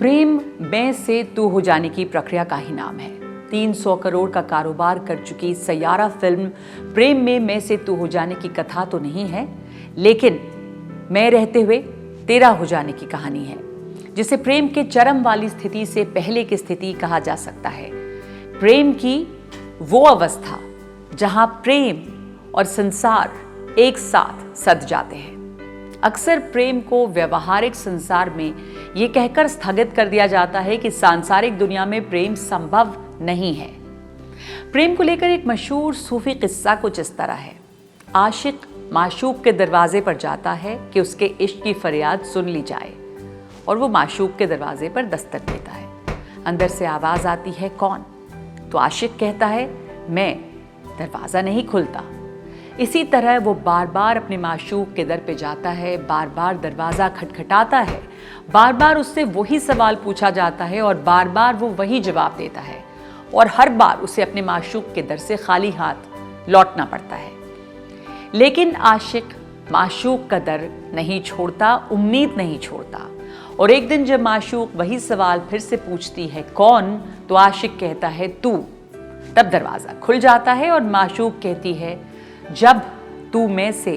प्रेम मैं से तू हो जाने की प्रक्रिया का ही नाम है। 300 करोड़ का कारोबार कर चुकी सैयारा फिल्म प्रेम में मैं से तू हो जाने की कथा तो नहीं है, लेकिन मैं रहते हुए तेरा हो जाने की कहानी है, जिसे प्रेम के चरम वाली स्थिति से पहले की स्थिति कहा जा सकता है। प्रेम की वो अवस्था जहां प्रेम और संसार एक साथ सध जाते हैं। अक्सर प्रेम को व्यवहारिक संसार में ये कहकर स्थगित कर दिया जाता है कि सांसारिक दुनिया में प्रेम संभव नहीं है। प्रेम को लेकर एक मशहूर सूफी किस्सा कुछ इस तरह है। आशिक माशूक के दरवाजे पर जाता है कि उसके इश्क की फरियाद सुन ली जाए, और वो माशूक के दरवाजे पर दस्तक देता है। अंदर से आवाज आती है, कौन? तो आशिक कहता है, मैं। दरवाजा नहीं खुलता। इसी तरह वो बार बार अपने माशूक के दर पे जाता है, बार बार दरवाज़ा खटखटाता है, बार बार उससे वही सवाल पूछा जाता है और बार बार वो वही जवाब देता है, और हर बार उसे अपने माशूक के दर से खाली हाथ लौटना पड़ता है। लेकिन आशिक माशूक का दर नहीं छोड़ता, उम्मीद नहीं छोड़ता, और एक दिन जब माशूक वही सवाल फिर से पूछती है, कौन? तो आशिक कहता है, तू। तब दरवाज़ा खुल जाता है और माशूक कहती है, जब तू में से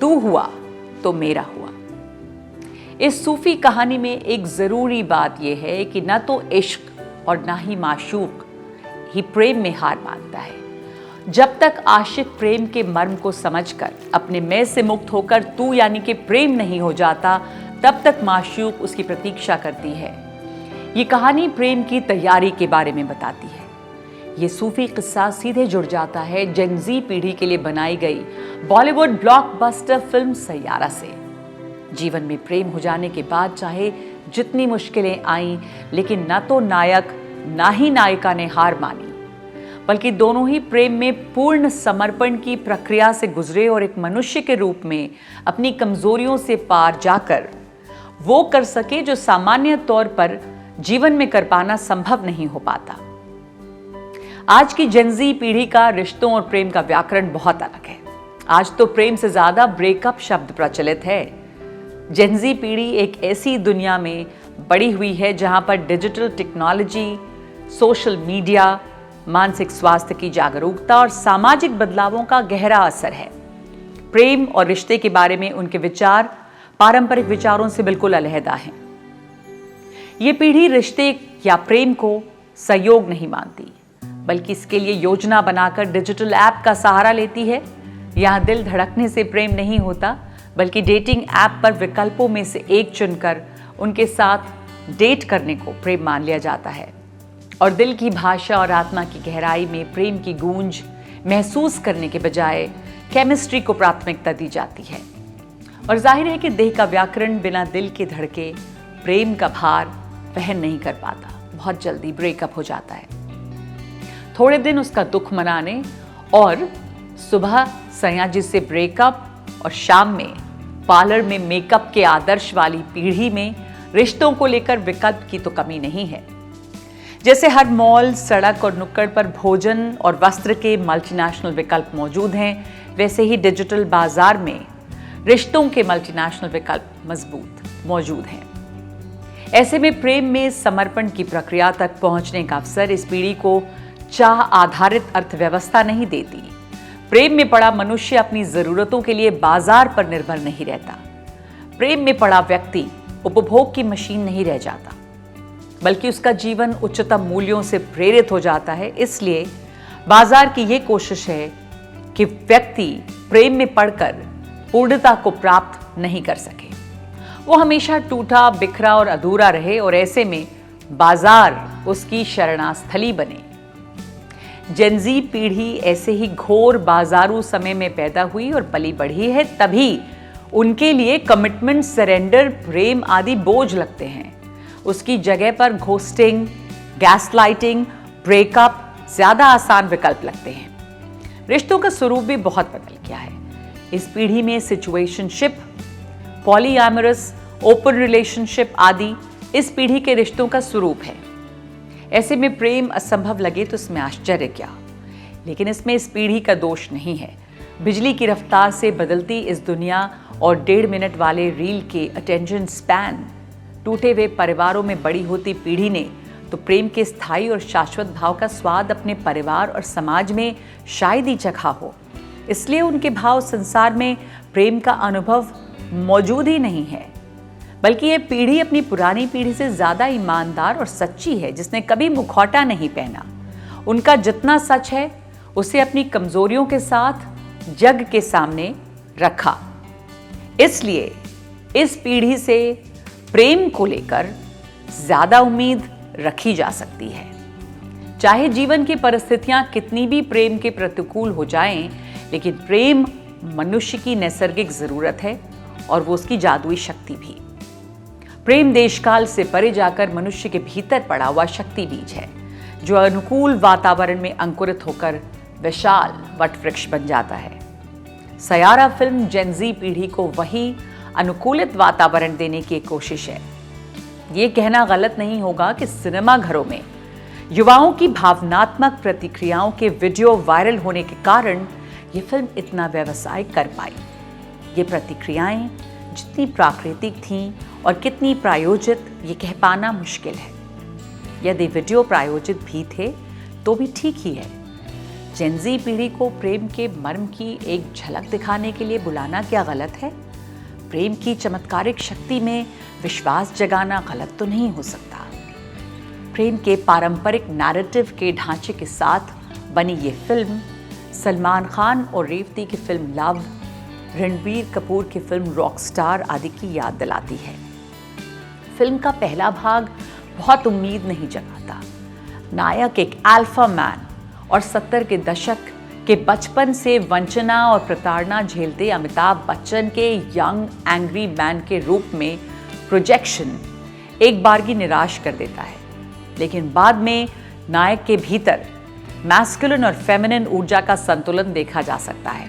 तू हुआ तो मेरा हुआ। इस सूफी कहानी में एक जरूरी बात यह है कि ना तो इश्क और ना ही माशूक ही प्रेम में हार मानता है। जब तक आशिक प्रेम के मर्म को समझकर अपने मैं से मुक्त होकर तू यानी कि प्रेम नहीं हो जाता, तब तक माशूक उसकी प्रतीक्षा करती है। ये कहानी प्रेम की तैयारी के बारे में बताती है। ये सूफी किस्सा सीधे जुड़ जाता है जेन ज़ी पीढ़ी के लिए बनाई गई बॉलीवुड ब्लॉकबस्टर फिल्म सैयारा से। जीवन में प्रेम हो जाने के बाद चाहे जितनी मुश्किलें आईं, लेकिन ना तो नायक ना ही नायिका ने हार मानी, बल्कि दोनों ही प्रेम में पूर्ण समर्पण की प्रक्रिया से गुजरे और एक मनुष्य के रूप में अपनी कमजोरियों से पार जाकर वो कर सके जो सामान्य तौर पर जीवन में कर पाना संभव नहीं हो पाता। आज की जेन ज़ी पीढ़ी का रिश्तों और प्रेम का व्याकरण बहुत अलग है। आज तो प्रेम से ज्यादा ब्रेकअप शब्द प्रचलित है। जेन ज़ी पीढ़ी एक ऐसी दुनिया में बड़ी हुई है जहां पर डिजिटल टेक्नोलॉजी, सोशल मीडिया, मानसिक स्वास्थ्य की जागरूकता और सामाजिक बदलावों का गहरा असर है। प्रेम और रिश्ते के बारे में उनके विचार पारंपरिक विचारों से बिल्कुल अलहदा हैं। ये पीढ़ी रिश्ते या प्रेम को सहयोग नहीं मानती, बल्कि इसके लिए योजना बनाकर डिजिटल ऐप का सहारा लेती है। यहाँ दिल धड़कने से प्रेम नहीं होता, बल्कि डेटिंग ऐप पर विकल्पों में से एक चुनकर उनके साथ डेट करने को प्रेम मान लिया जाता है। और दिल की भाषा और आत्मा की गहराई में प्रेम की गूंज महसूस करने के बजाय केमिस्ट्री को प्राथमिकता दी जाती है। और जाहिर है कि देह का व्याकरण बिना दिल के धड़के प्रेम का भार वहन नहीं कर पाता, बहुत जल्दी ब्रेकअप हो जाता है। थोड़े दिन उसका दुख मनाने और सुबह सयाजी से ब्रेकअप और शाम में पार्लर में मेकअप के आदर्श वाली पीढ़ी में रिश्तों को लेकर विकल्प की तो कमी नहीं है। जैसे हर मॉल, सड़क और नुक्कड़ पर भोजन और वस्त्र के मल्टीनेशनल विकल्प मौजूद हैं, वैसे ही डिजिटल बाजार में रिश्तों के मल्टीनेशनल विकल्प मजबूत मौजूद हैं। ऐसे में प्रेम में समर्पण की प्रक्रिया तक पहुंचने का अवसर इस पीढ़ी को चाह आधारित अर्थव्यवस्था नहीं देती। प्रेम में पड़ा मनुष्य अपनी जरूरतों के लिए बाजार पर निर्भर नहीं रहता। प्रेम में पड़ा व्यक्ति उपभोग की मशीन नहीं रह जाता, बल्कि उसका जीवन उच्चतम मूल्यों से प्रेरित हो जाता है। इसलिए बाजार की यह कोशिश है कि व्यक्ति प्रेम में पड़कर पूर्णता को प्राप्त नहीं कर सके। वो हमेशा टूटा, बिखरा और अधूरा रहे, और ऐसे में बाजार उसकी शरणास्थली बने। जेन ज़ी पीढ़ी ऐसे ही घोर बाजारू समय में पैदा हुई और पली बढ़ी है, तभी उनके लिए कमिटमेंट, सरेंडर, प्रेम आदि बोझ लगते हैं। उसकी जगह पर घोस्टिंग, गैसलाइटिंग, ब्रेकअप ज्यादा आसान विकल्प लगते हैं। रिश्तों का स्वरूप भी बहुत बदल गया है। इस पीढ़ी में सिचुएशनशिप, पॉलीएमोरस, ओपन रिलेशनशिप आदि इस पीढ़ी के रिश्तों का स्वरूप है। ऐसे में प्रेम असंभव लगे तो इसमें आश्चर्य क्या, लेकिन इसमें इस पीढ़ी का दोष नहीं है। बिजली की रफ्तार से बदलती इस दुनिया और 1.5 मिनट वाले रील के अटेंशन स्पैन टूटे हुए परिवारों में बड़ी होती पीढ़ी ने तो प्रेम के स्थायी और शाश्वत भाव का स्वाद अपने परिवार और समाज में शायद ही चखा हो, इसलिए उनके भाव संसार में प्रेम का अनुभव मौजूद ही नहीं है। बल्कि ये पीढ़ी अपनी पुरानी पीढ़ी से ज्यादा ईमानदार और सच्ची है, जिसने कभी मुखौटा नहीं पहना। उनका जितना सच है उसे अपनी कमजोरियों के साथ जग के सामने रखा। इसलिए इस पीढ़ी से प्रेम को लेकर ज्यादा उम्मीद रखी जा सकती है। चाहे जीवन की परिस्थितियां कितनी भी प्रेम के प्रतिकूल हो जाएं, लेकिन प्रेम मनुष्य की नैसर्गिक जरूरत है और वो उसकी जादुई शक्ति भी। प्रेम देशकाल से परे जाकर मनुष्य के भीतर पड़ा हुआ शक्ति बीज है, जो अनुकूल वातावरण में अंकुरित होकर विशाल वटवृक्ष बन जाता है। सयारा फिल्म जेनजी पीढ़ी को वही अनुकूलित वातावरण देने की कोशिश है। ये कहना गलत नहीं होगा कि सिनेमा घरों में युवाओं की भावनात्मक प्रतिक्रियाओं के वीडियो वायरल होने के कारण ये फिल्म इतना व्यवसाय कर पाई। ये प्रतिक्रियाएं जितनी प्राकृतिक थीं और कितनी प्रायोजित, ये कह पाना मुश्किल है। यदि वीडियो प्रायोजित भी थे तो भी ठीक ही है। जेनजी पीढ़ी को प्रेम के मर्म की एक झलक दिखाने के लिए बुलाना क्या गलत है? प्रेम की चमत्कारिक शक्ति में विश्वास जगाना गलत तो नहीं हो सकता। प्रेम के पारंपरिक नैरेटिव के ढांचे के साथ बनी ये फिल्म सलमान खान और रेवती की फिल्म लव, रणबीर कपूर की फिल्म रॉकस्टार आदि की याद दिलाती है। फिल्म का पहला भाग बहुत उम्मीद नहीं जगाता। नायक एक अल्फा मैन और 70 के दशक के बचपन से वंचना और प्रताड़ना झेलते अमिताभ बच्चन के यंग एंग्री मैन के रूप में प्रोजेक्शन एक बारगी निराश कर देता है। लेकिन बाद में नायक के भीतर मैस्कुलिन और फेमिनिन ऊर्जा का संतुलन देखा जा सकता है।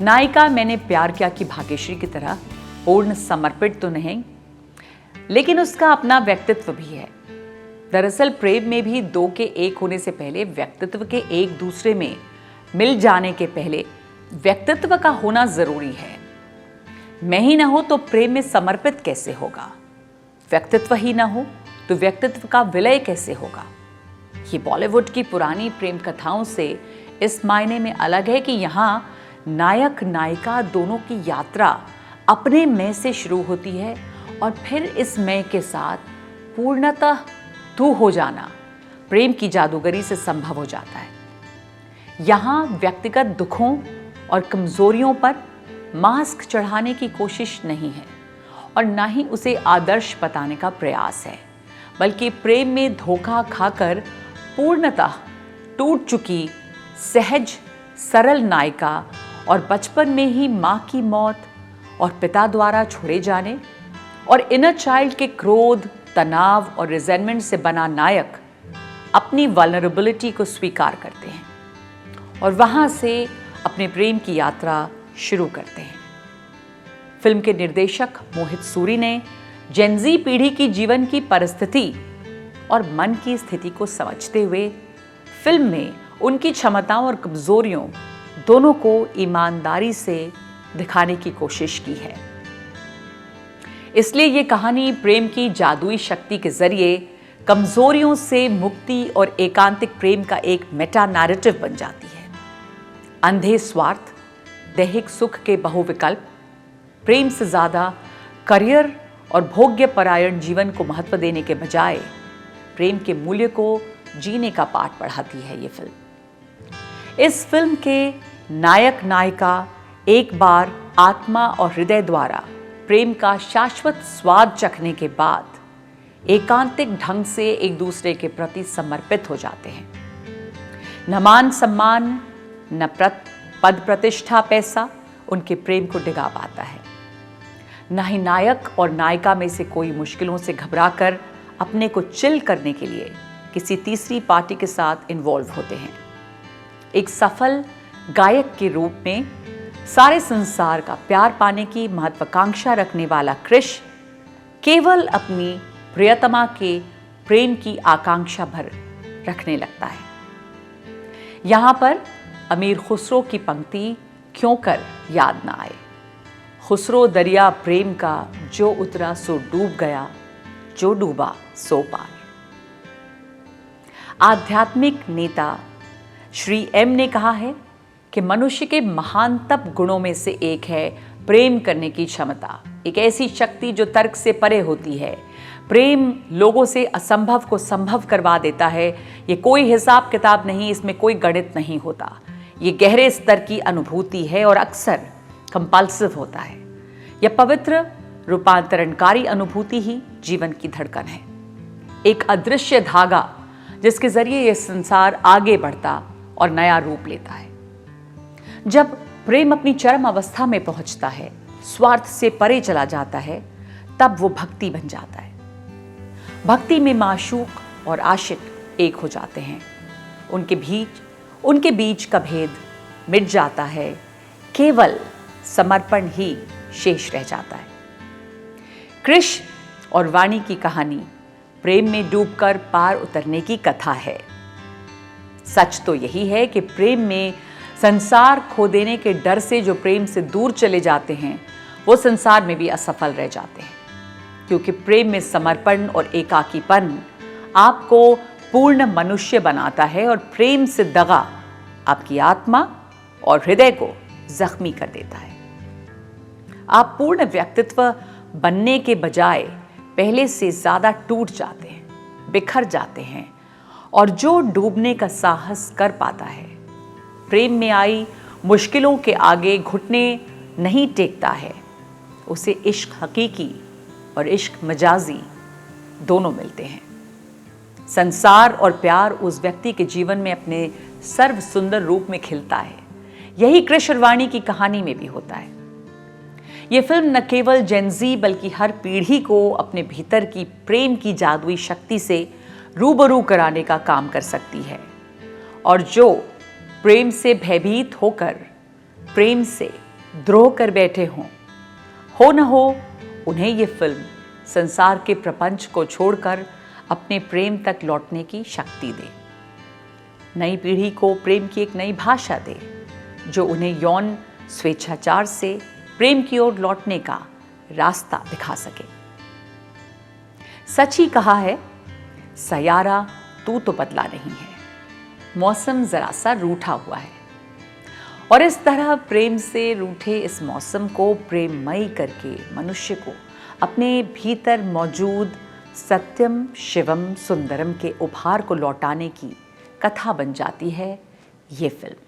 नायिका मैंने प्यार किया की भाग्यश्री की तरह पूर्ण समर्पित तो नहीं, लेकिन उसका अपना व्यक्तित्व भी है। दरअसल प्रेम में भी दो के एक होने से पहले व्यक्तित्व के एक दूसरे में मिल जाने के पहले व्यक्तित्व का होना जरूरी है। मैं ही ना हो तो प्रेम में समर्पित कैसे होगा? व्यक्तित्व ही ना हो तो व्यक्तित्व का विलय कैसे होगा? ये बॉलीवुड की पुरानी प्रेम कथाओं से इस मायने में अलग है कि यहाँ नायक नायिका दोनों की यात्रा अपने मैं से शुरू होती है और फिर इस मैं के साथ पूर्णतः तू हो जाना प्रेम की जादूगरी से संभव हो जाता है। यहाँ व्यक्तिगत दुखों और कमजोरियों पर मास्क चढ़ाने की कोशिश नहीं है और ना ही उसे आदर्श बताने का प्रयास है, बल्कि प्रेम में धोखा खाकर पूर्णतः टूट चुकी सहज सरल नायिका और बचपन में ही माँ की मौत और पिता द्वारा छोड़े जाने और इनर चाइल्ड के क्रोध, तनाव और रिजेंटमेंट से बना नायक अपनी वल्नरेबिलिटी को स्वीकार करते हैं और वहां से अपने प्रेम की यात्रा शुरू करते हैं। फिल्म के निर्देशक मोहित सूरी ने जेनजी पीढ़ी की जीवन की परिस्थिति और मन की स्थिति को समझते हुए फिल्म में उनकी क्षमताओं और कमजोरियों दोनों को ईमानदारी से दिखाने की कोशिश की है। इसलिए ये कहानी प्रेम की जादुई शक्ति के जरिए कमजोरियों से मुक्ति और एकांतिक प्रेम का एक मेटा नैरेटिव बन जाती है। अंधे स्वार्थ, दैहिक सुख के बहुविकल्प, प्रेम से ज्यादा करियर और भोग्य परायण जीवन को महत्व देने के बजाय प्रेम के मूल्य को जीने का पाठ पढ़ाती है ये फिल्म। इस फिल्म के नायक नायिका एक बार आत्मा और हृदय द्वारा प्रेम का शाश्वत स्वाद चखने के बाद एकांतिक ढंग से एक दूसरे के प्रति समर्पित हो जाते हैं। न मान सम्मान, न पद प्रतिष्ठा, पैसा उनके प्रेम को डिगा पाता है। न ही नायक और नायिका में से कोई मुश्किलों से घबराकर अपने को चिल करने के लिए किसी तीसरी पार्टी के साथ इन्वॉल्व होते हैं। एक सफल गायक के रूप में सारे संसार का प्यार पाने की महत्वाकांक्षा रखने वाला क्रिश केवल अपनी प्रियतमा के प्रेम की आकांक्षा भर रखने लगता है। यहां पर अमीर खुसरो की पंक्ति क्यों कर याद ना आए, खुसरो दरिया प्रेम का, जो उतरा सो डूब गया, जो डूबा सो पार। आध्यात्मिक नेता श्री एम ने कहा है कि मनुष्य के महानतम गुणों में से एक है प्रेम करने की क्षमता, एक ऐसी शक्ति जो तर्क से परे होती है। प्रेम लोगों से असंभव को संभव करवा देता है। ये कोई हिसाब किताब नहीं, इसमें कोई गणित नहीं होता। ये गहरे स्तर की अनुभूति है और अक्सर कंपल्सिव होता है। यह पवित्र रूपांतरणकारी अनुभूति ही जीवन की धड़कन है, एक अदृश्य धागा जिसके जरिए यह संसार आगे बढ़ता और नया रूप लेता है। जब प्रेम अपनी चरम अवस्था में पहुंचता है, स्वार्थ से परे चला जाता है, तब वो भक्ति बन जाता है। भक्ति में माशूक और आशिक एक हो जाते हैं। उनके बीच का भेद मिट जाता है, केवल समर्पण ही शेष रह जाता है। कृष्ण और वाणी की कहानी प्रेम में डूबकर पार उतरने की कथा है। सच तो यही है कि प्रेम में संसार खो देने के डर से जो प्रेम से दूर चले जाते हैं, वो संसार में भी असफल रह जाते हैं, क्योंकि प्रेम में समर्पण और एकाकीपन आपको पूर्ण मनुष्य बनाता है और प्रेम से दगा आपकी आत्मा और हृदय को जख्मी कर देता है। आप पूर्ण व्यक्तित्व बनने के बजाय पहले से ज्यादा टूट जाते हैं, बिखर जाते हैं, और जो डूबने का साहस कर पाता है, प्रेम में आई मुश्किलों के आगे घुटने नहीं टेकता है, उसे इश्क हकीकी और इश्क मजाजी दोनों मिलते हैं। संसार और प्यार उस व्यक्ति के जीवन में अपने सर्व सुंदर रूप में खिलता है। यही कृष्ण और वाणी की कहानी में भी होता है। यह फिल्म न केवल जेनजी बल्कि हर पीढ़ी को अपने भीतर की प्रेम की जादुई शक्ति से रूबरू कराने का काम कर सकती है, और जो प्रेम से भयभीत होकर प्रेम से द्रोह कर बैठे हो न हो, उन्हें ये फिल्म संसार के प्रपंच को छोड़कर अपने प्रेम तक लौटने की शक्ति दे। नई पीढ़ी को प्रेम की एक नई भाषा दे, जो उन्हें यौन स्वेच्छाचार से प्रेम की ओर लौटने का रास्ता दिखा सके। सच ही कहा है, सयारा तू तो बदला नहीं है, मौसम जरा सा रूठा हुआ है। और इस तरह प्रेम से रूठे इस मौसम को प्रेममयी करके मनुष्य को अपने भीतर मौजूद सत्यम शिवम सुंदरम के उपहार को लौटाने की कथा बन जाती है ये फिल्म।